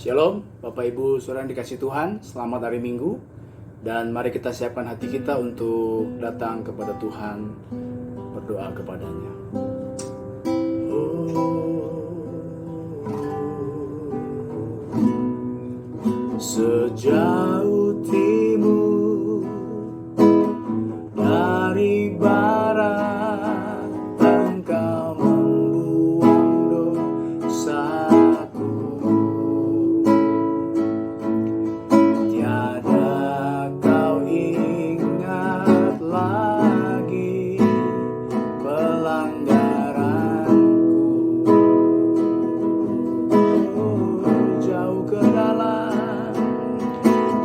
Shalom, Bapak Ibu Saudara yang dikasih Tuhan, selamat hari Minggu. Dan mari kita siapkan hati kita untuk datang kepada Tuhan, berdoa kepadanya. Sejauh timur dari barat, Engkau membuang dosaku. Tiada kau ingat lagi pelanggaranku. Jauh ke dalam,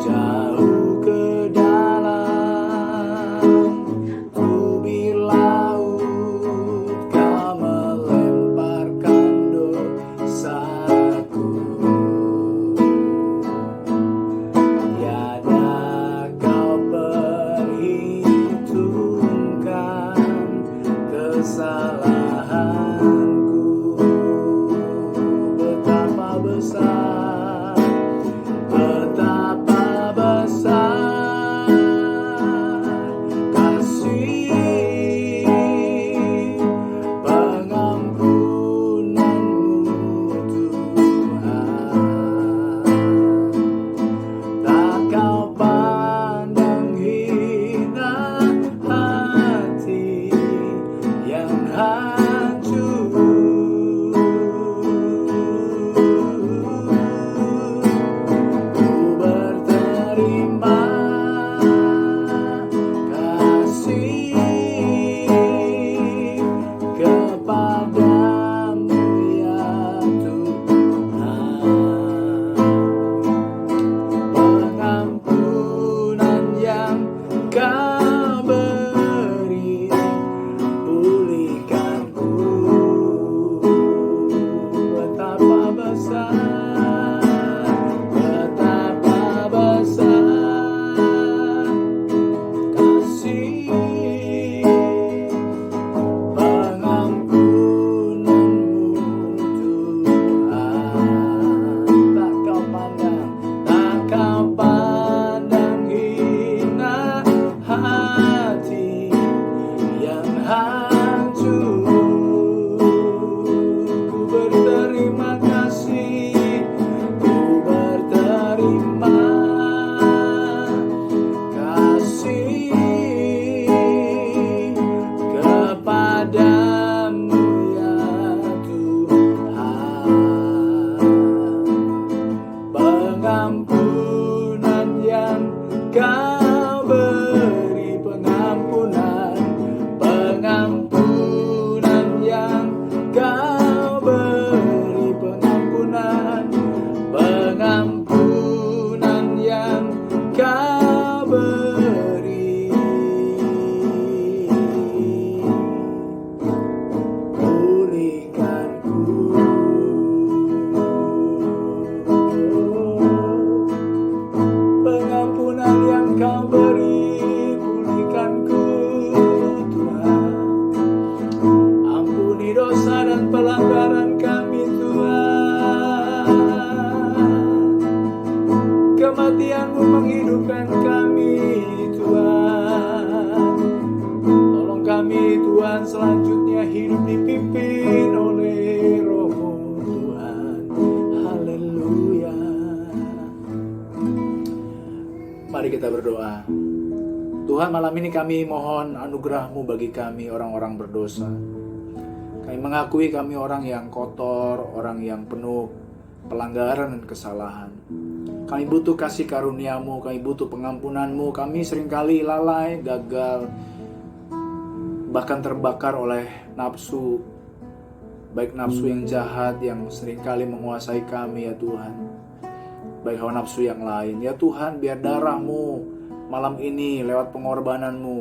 jauh ke dalam tubir laut, kau melemparkan dosaku. Tiada kau perhitungkan kesalahanku. Betapa besar, betapa besar kasih pengampunanmu, Tuhan. Tak kau pandang hina hati yang hancur. Ku berterima kasih kepadamu, ya Tuhan. Pengampunan yang kau beri, pulihkanku. Betapa besar, betapa besar kasih pengampunanmu, Tuhan. Tak kau pandang hina hati yang hancur. Ku berterima kasih, ku berterima kasih kepadamu, ya Tuhan. Pengampunan yang kau beri, pengampunan yang kau beri, pengampunan yang kau beri, pulihkanku. Pengampunan yang kau beri, pulihkanku, Tuhan. Ampuni dosa dan pelanggaran kami, Tuhan. Kematian-Mu menghidupkan kami, Tuhan. Tolong kami, Tuhan, selanjutnya hidup dipimpin oleh Roh-Mu, Tuhan. Haleluya. Mari kita berdoa. Tuhan, malam ini kami mohon anugerah-Mu bagi kami orang-orang berdosa. Kami mengakui kami orang yang kotor, orang yang penuh pelanggaran dan kesalahan. Kami butuh kasih karunia-Mu, kami butuh pengampunan-Mu. Kami seringkali lalai, gagal, bahkan terbakar oleh nafsu, baik nafsu yang jahat yang seringkali menguasai kami, ya Tuhan, baik hawa nafsu yang lain. Ya Tuhan, biar darah-Mu malam ini lewat pengorbanan-Mu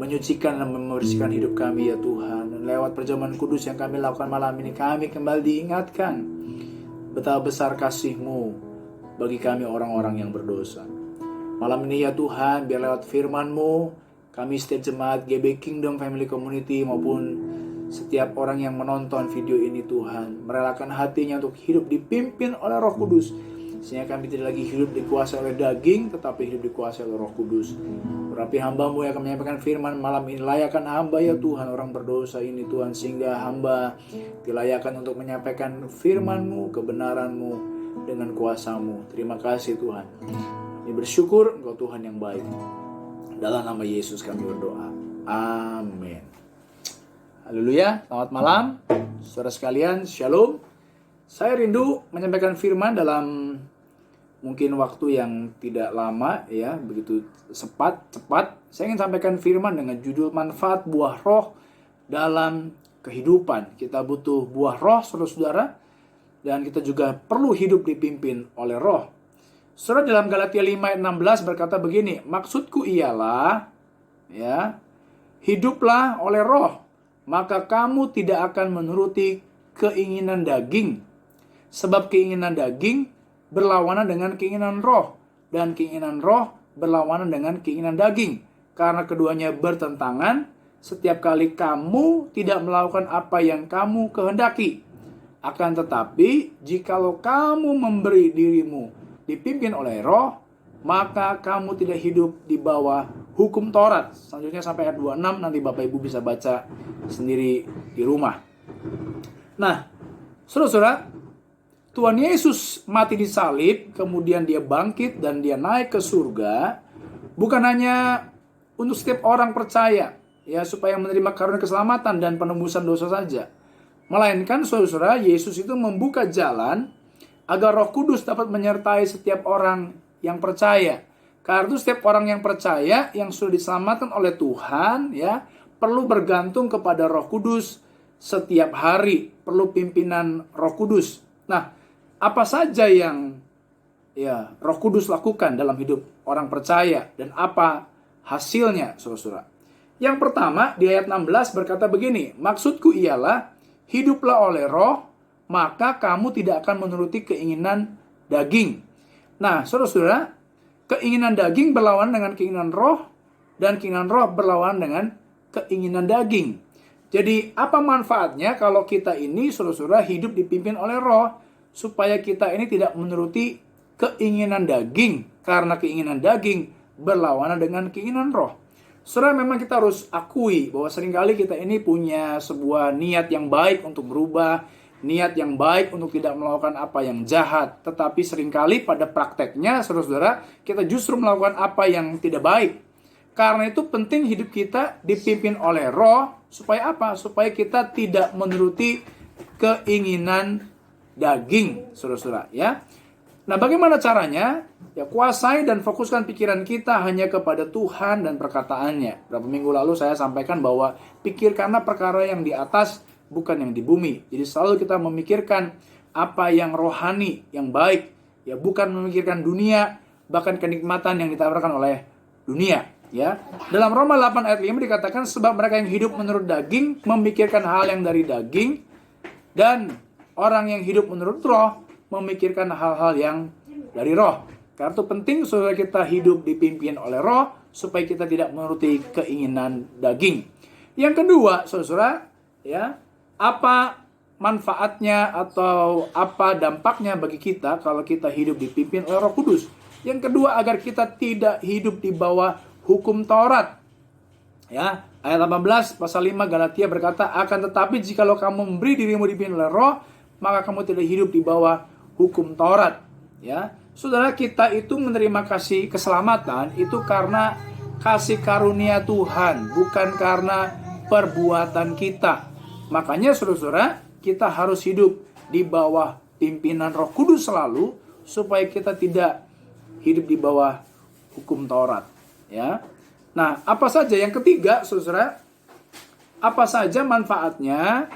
menyucikan dan membersihkan hidup kami, ya Tuhan. Dan lewat perjamuan kudus yang kami lakukan malam ini, kami kembali diingatkan betapa besar kasih-Mu bagi kami orang-orang yang berdosa. Malam ini, ya Tuhan, biar lewat firman-Mu, kami setiap jemaat GB Kingdom Family Community maupun setiap orang yang menonton video ini Tuhan, merelakan hatinya untuk hidup dipimpin oleh Roh Kudus, sehingga kami tidak lagi hidup dikuasai oleh daging, tetapi hidup dikuasai oleh Roh Kudus. Berapi hamba-Mu yang akan menyampaikan firman malam ini, layakkan hamba ya Tuhan, orang berdosa ini Tuhan, sehingga hamba dilayakkan untuk menyampaikan firman-Mu, kebenaran-Mu dengan kuasa-Mu. Terima kasih Tuhan. Kami bersyukur Engkau Tuhan yang baik. Dalam nama Yesus kami berdoa. Amin. Haleluya, selamat malam saudara sekalian, shalom. Saya rindu menyampaikan firman dalam mungkin waktu yang tidak lama ya, begitu cepat. Saya ingin sampaikan firman dengan judul manfaat buah roh dalam kehidupan. Kita butuh buah roh saudara-saudara, dan kita juga perlu hidup dipimpin oleh roh. Saudara, dalam Galatia 5 ayat 16 berkata begini, maksudku ialah ya, hiduplah oleh roh, maka kamu tidak akan menuruti keinginan daging. Sebab keinginan daging berlawanan dengan keinginan roh, dan keinginan roh berlawanan dengan keinginan daging. Karena keduanya bertentangan, setiap kali kamu tidak melakukan apa yang kamu kehendaki. Akan tetapi, jikalau kamu memberi dirimu dipimpin oleh roh, maka kamu tidak hidup di bawah hukum Taurat. Selanjutnya sampai ayat 26, nanti Bapak Ibu bisa baca sendiri di rumah. Nah, saudara-saudara, Tuhan Yesus mati di salib, kemudian dia bangkit dan dia naik ke surga, bukan hanya untuk setiap orang percaya, ya, supaya menerima karunia keselamatan dan penebusan dosa saja. Melainkan, saudara-saudara, Yesus itu membuka jalan agar Roh Kudus dapat menyertai setiap orang yang percaya. Karena itu setiap orang yang percaya, yang sudah diselamatkan oleh Tuhan, ya, perlu bergantung kepada Roh Kudus setiap hari, perlu pimpinan Roh Kudus. Nah, apa saja yang ya Roh Kudus lakukan dalam hidup orang percaya dan apa hasilnya, saudara-saudara? Yang pertama di ayat 16 berkata begini, maksudku ialah hiduplah oleh roh, maka kamu tidak akan menuruti keinginan daging. Nah, saudara-saudara, keinginan daging berlawanan dengan keinginan roh, dan keinginan roh berlawanan dengan keinginan daging. Jadi, apa manfaatnya kalau kita ini, saudara-saudara, hidup dipimpin oleh roh, supaya kita ini tidak menuruti keinginan daging, karena keinginan daging berlawanan dengan keinginan roh. Saudara, memang kita harus akui bahwa seringkali kita ini punya sebuah niat yang baik untuk berubah, niat yang baik untuk tidak melakukan apa yang jahat. Tetapi seringkali pada prakteknya, saudara-saudara, kita justru melakukan apa yang tidak baik. Karena itu penting hidup kita dipimpin oleh roh, supaya apa? Supaya kita tidak menuruti keinginan daging, saudara-saudara, ya. Nah, bagaimana caranya? Ya, kuasai dan fokuskan pikiran kita hanya kepada Tuhan dan perkataannya. Beberapa minggu lalu saya sampaikan bahwa pikirkanlah perkara yang di atas, bukan yang di bumi. Jadi selalu kita memikirkan apa yang rohani, yang baik, ya, bukan memikirkan dunia, bahkan kenikmatan yang ditawarkan oleh dunia, ya. Dalam Roma 8 ayat 5 dikatakan, sebab mereka yang hidup menurut daging memikirkan hal yang dari daging, dan orang yang hidup menurut roh memikirkan hal-hal yang dari roh. Karena itu penting supaya kita hidup dipimpin oleh roh, supaya kita tidak menuruti keinginan daging. Yang kedua, saudara, ya, apa manfaatnya atau apa dampaknya bagi kita kalau kita hidup dipimpin oleh Roh Kudus? Yang kedua, agar kita tidak hidup di bawah hukum Taurat. Ya, ayat 18 pasal 5 Galatia berkata, akan tetapi jikalau kamu memberi dirimu dipimpin oleh roh, maka kamu tidak hidup di bawah hukum Taurat. Ya, saudara, kita itu menerima kasih keselamatan itu karena kasih karunia Tuhan, bukan karena perbuatan kita. Makanya saudara-saudara, kita harus hidup di bawah pimpinan Roh Kudus selalu, supaya kita tidak hidup di bawah hukum Taurat, ya. Nah, apa saja yang ketiga, saudara? Apa saja manfaatnya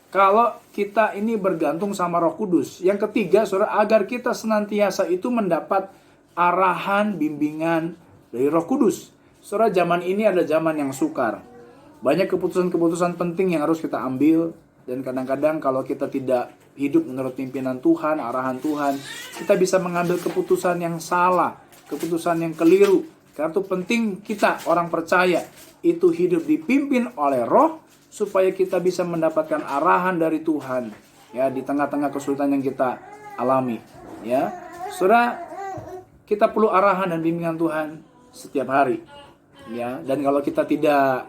kalau kita ini bergantung sama Roh Kudus? Yang ketiga, saudara, agar kita senantiasa itu mendapat arahan, bimbingan dari Roh Kudus. Saudara, zaman ini ada zaman yang sukar. Banyak keputusan-keputusan penting yang harus kita ambil. Dan kadang-kadang kalau kita tidak hidup menurut pimpinan Tuhan, arahan Tuhan, kita bisa mengambil keputusan yang salah, keputusan yang keliru. Karena itu penting kita, orang percaya, itu hidup dipimpin oleh roh, supaya kita bisa mendapatkan arahan dari Tuhan ya di tengah-tengah kesulitan yang kita alami ya. Saudara, kita perlu arahan dan bimbingan Tuhan setiap hari ya. Dan kalau kita tidak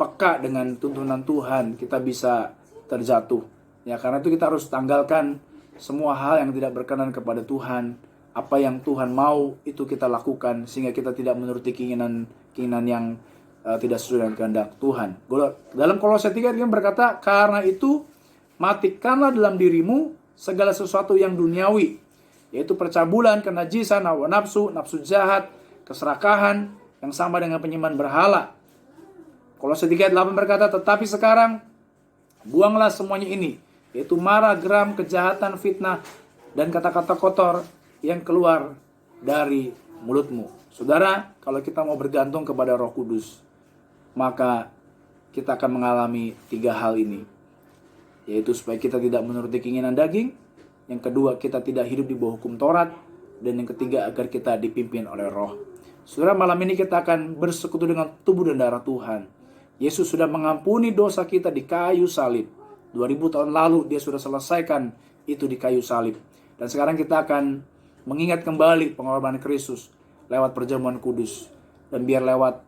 peka dengan tuntunan Tuhan, kita bisa terjatuh ya. Karena itu kita harus tanggalkan semua hal yang tidak berkenan kepada Tuhan. Apa yang Tuhan mau itu kita lakukan, sehingga kita tidak menuruti keinginan yang tidak sesuai dengan kehendak Tuhan. Dalam Kolose 3 dia berkata, karena itu matikanlah dalam dirimu segala sesuatu yang duniawi, yaitu percabulan, kenajisan, hawa nafsu, nafsu jahat, keserakahan yang sama dengan penyembahan berhala. Kolose 3:8 berkata, tetapi sekarang buanglah semuanya ini, yaitu marah, geram, kejahatan, fitnah, dan kata-kata kotor yang keluar dari mulutmu. Saudara, kalau kita mau bergantung kepada Roh Kudus, maka kita akan mengalami 3 hal ini, yaitu supaya kita tidak menuruti keinginan daging, yang kedua kita tidak hidup di bawah hukum Taurat, dan yang ketiga agar kita dipimpin oleh Roh. Saudara, malam ini kita akan bersekutu dengan tubuh dan darah Tuhan. Yesus sudah mengampuni dosa kita di kayu salib. 2000 tahun lalu dia sudah selesaikan itu di kayu salib. Dan sekarang kita akan mengingat kembali pengorbanan Kristus lewat perjamuan kudus. Dan biar lewat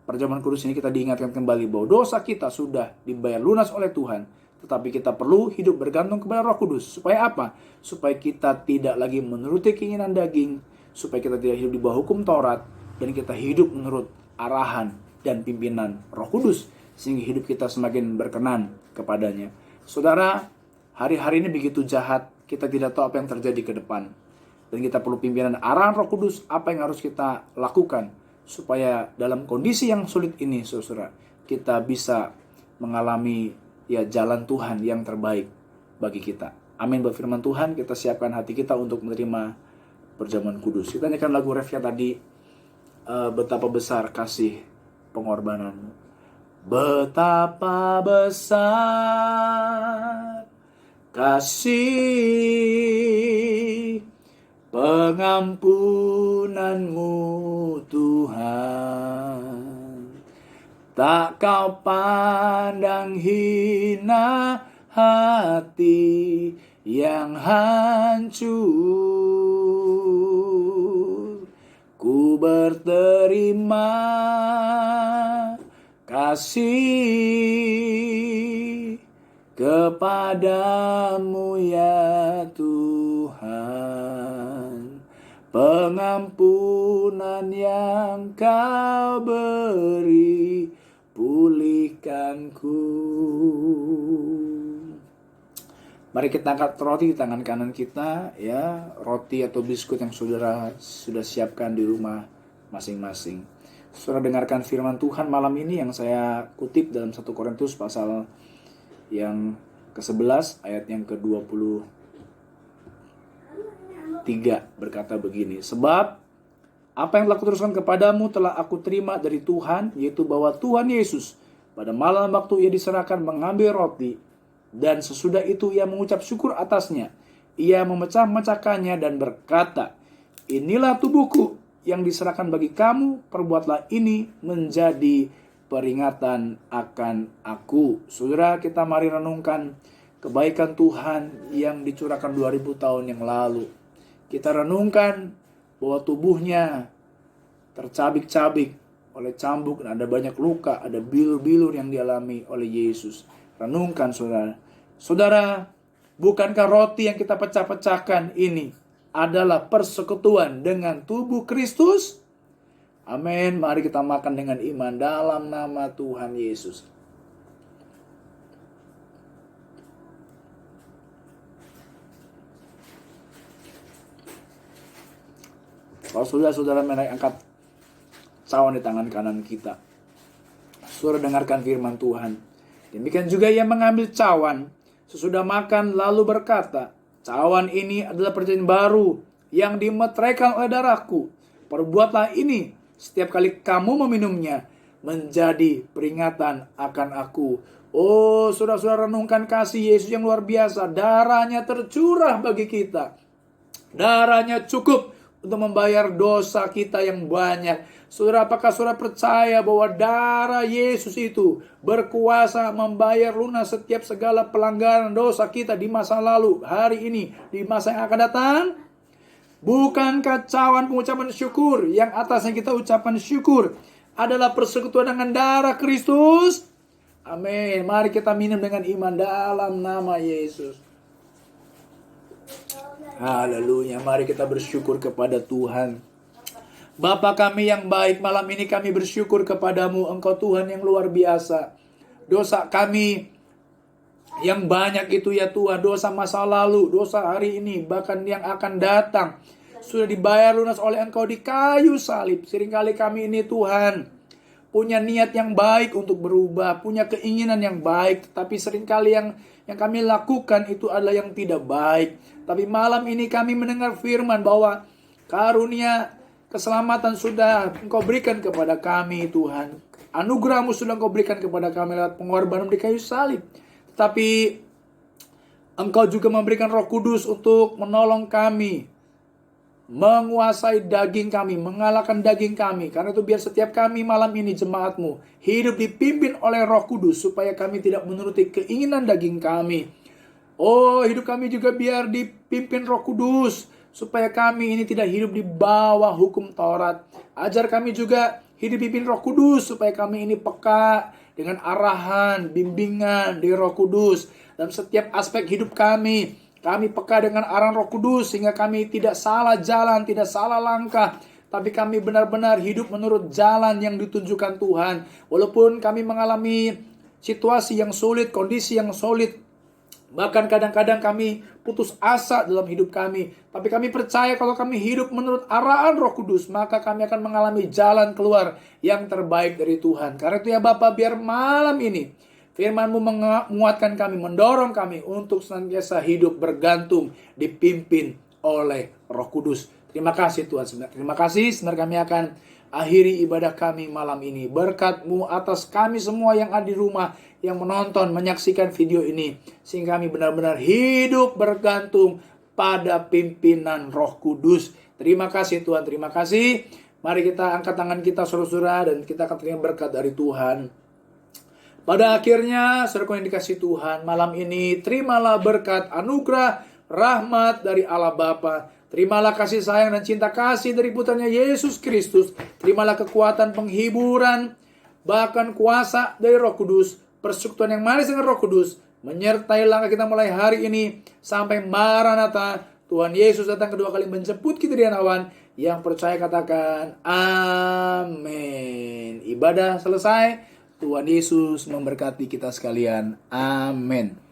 perjamuan kudus ini kita diingatkan kembali bahwa dosa kita sudah dibayar lunas oleh Tuhan. Tetapi kita perlu hidup bergantung kepada Roh Kudus. Supaya apa? Supaya kita tidak lagi menuruti keinginan daging. Supaya kita tidak hidup di bawah hukum Taurat. Dan kita hidup menurut arahan dan pimpinan Roh Kudus. Sehingga hidup kita semakin berkenan kepadanya. Saudara, hari-hari ini begitu jahat. Kita tidak tahu apa yang terjadi ke depan. Dan kita perlu pimpinan arahan Roh Kudus. Apa yang harus kita lakukan. Supaya dalam kondisi yang sulit ini, saudara, kita bisa mengalami jalan Tuhan yang terbaik bagi kita. Amin. Buat firman Tuhan, kita siapkan hati kita untuk menerima perjamuan kudus. Kita nyanyikan lagu refnya tadi, betapa besar kasih pengorbananmu. Betapa besar kasih pengampunanmu Tuhan. Tak kau pandang hina hati yang hancur. Ku berterima kasih kepadamu ya Tuhan. Pengampunan yang kau beri, pulihkanku. Mari kita angkat roti di tangan kanan kita ya, roti atau biskuit yang saudara sudah siapkan di rumah masing-masing. Saudara dengarkan firman Tuhan malam ini yang saya kutip dalam 1 Korintus pasal yang ke-11 ayat yang ke-23 berkata begini, sebab apa yang telah kuteruskan kepadamu telah aku terima dari Tuhan, yaitu bahwa Tuhan Yesus pada malam waktu ia diserahkan mengambil roti, dan sesudah itu ia mengucap syukur atasnya. Ia memecah-mecahkannya dan berkata, inilah tubuhku yang diserahkan bagi kamu, perbuatlah ini menjadi peringatan akan aku. Saudara, kita mari renungkan kebaikan Tuhan yang dicurahkan 2000 tahun yang lalu. Kita renungkan bahwa tubuhnya tercabik-cabik oleh cambuk dan ada banyak luka, ada bilur-bilur yang dialami oleh Yesus. Renungkan saudara. Saudara, bukankah roti yang kita pecah-pecahkan ini adalah persekutuan dengan tubuh Kristus? Amin. Mari kita makan dengan iman dalam nama Tuhan Yesus. Kalau saudara angkat cawan di tangan kanan kita, saudara dengarkan firman Tuhan. Demikian juga ia mengambil cawan sesudah makan lalu berkata, cawan ini adalah perjanjian baru yang dimeteraikan oleh darahku. Perbuatlah ini setiap kali kamu meminumnya menjadi peringatan akan aku. Oh, saudara-saudara renungkan kasih Yesus yang luar biasa. Darahnya tercurah bagi kita. Darahnya cukup untuk membayar dosa kita yang banyak. Saudara, apakah saudara percaya bahwa darah Yesus itu berkuasa membayar lunas setiap segala pelanggaran dosa kita di masa lalu, hari ini, di masa yang akan datang? Bukankah cawan pengucapan syukur yang atasnya kita ucapan syukur adalah persekutuan dengan darah Kristus? Amin. Mari kita minum dengan iman dalam nama Yesus. Haleluya. Mari kita bersyukur kepada Tuhan. Bapa kami yang baik, malam ini kami bersyukur kepadamu. Engkau Tuhan yang luar biasa. Dosa kami yang banyak itu ya Tuhan, dosa masa lalu, dosa hari ini, bahkan yang akan datang, sudah dibayar lunas oleh Engkau di kayu salib. Seringkali kami ini Tuhan punya niat yang baik untuk berubah, punya keinginan yang baik, tapi seringkali yang kami lakukan itu adalah yang tidak baik. Tapi malam ini kami mendengar firman bahwa karunia keselamatan sudah Engkau berikan kepada kami Tuhan. Anugerah-Mu sudah Engkau berikan kepada kami lewat pengorbanan di kayu salib. Tapi Engkau juga memberikan Roh Kudus untuk menolong kami, menguasai daging kami, mengalahkan daging kami. Karena itu biar setiap kami malam ini jemaat-Mu hidup dipimpin oleh Roh Kudus, supaya kami tidak menuruti keinginan daging kami. Oh, hidup kami juga biar dipimpin Roh Kudus, supaya kami ini tidak hidup di bawah hukum Taurat. Ajar kami juga hidup dipimpin Roh Kudus, supaya kami ini peka dengan arahan, bimbingan dari Roh Kudus. Dalam setiap aspek hidup kami peka dengan arahan Roh Kudus, sehingga kami tidak salah jalan, tidak salah langkah, tapi kami benar-benar hidup menurut jalan yang ditunjukkan Tuhan. Walaupun kami mengalami situasi yang sulit, kondisi yang sulit, bahkan kadang-kadang kami putus asa dalam hidup kami, tapi kami percaya kalau kami hidup menurut arahan Roh Kudus, maka kami akan mengalami jalan keluar yang terbaik dari Tuhan. Karena itu ya Bapa, biar malam ini firman-Mu menguatkan kami, mendorong kami untuk senantiasa hidup bergantung, dipimpin oleh Roh Kudus. Terima kasih Tuhan. Terima kasih. Sebenarnya kami akan akhiri ibadah kami malam ini. Berkat-Mu atas kami semua yang ada di rumah, yang menonton, menyaksikan video ini, sehingga kami benar-benar hidup bergantung pada pimpinan Roh Kudus. Terima kasih Tuhan, terima kasih. Mari kita angkat tangan kita saudara-saudara, dan kita akan terima berkat dari Tuhan. Pada akhirnya, saudara yang dikasihi Tuhan, malam ini terimalah berkat, anugerah, rahmat dari Allah Bapa. Terimalah kasih sayang dan cinta kasih dari putranya Yesus Kristus. Terimalah kekuatan penghiburan, bahkan kuasa dari Roh Kudus, persekutuan yang manis dengan Roh Kudus, menyertai langkah kita mulai hari ini sampai Maranatha. Tuhan Yesus datang kedua kali menjemput kita di awan. Yang percaya katakan amin. Ibadah selesai. Tuhan Yesus memberkati kita sekalian. Amin.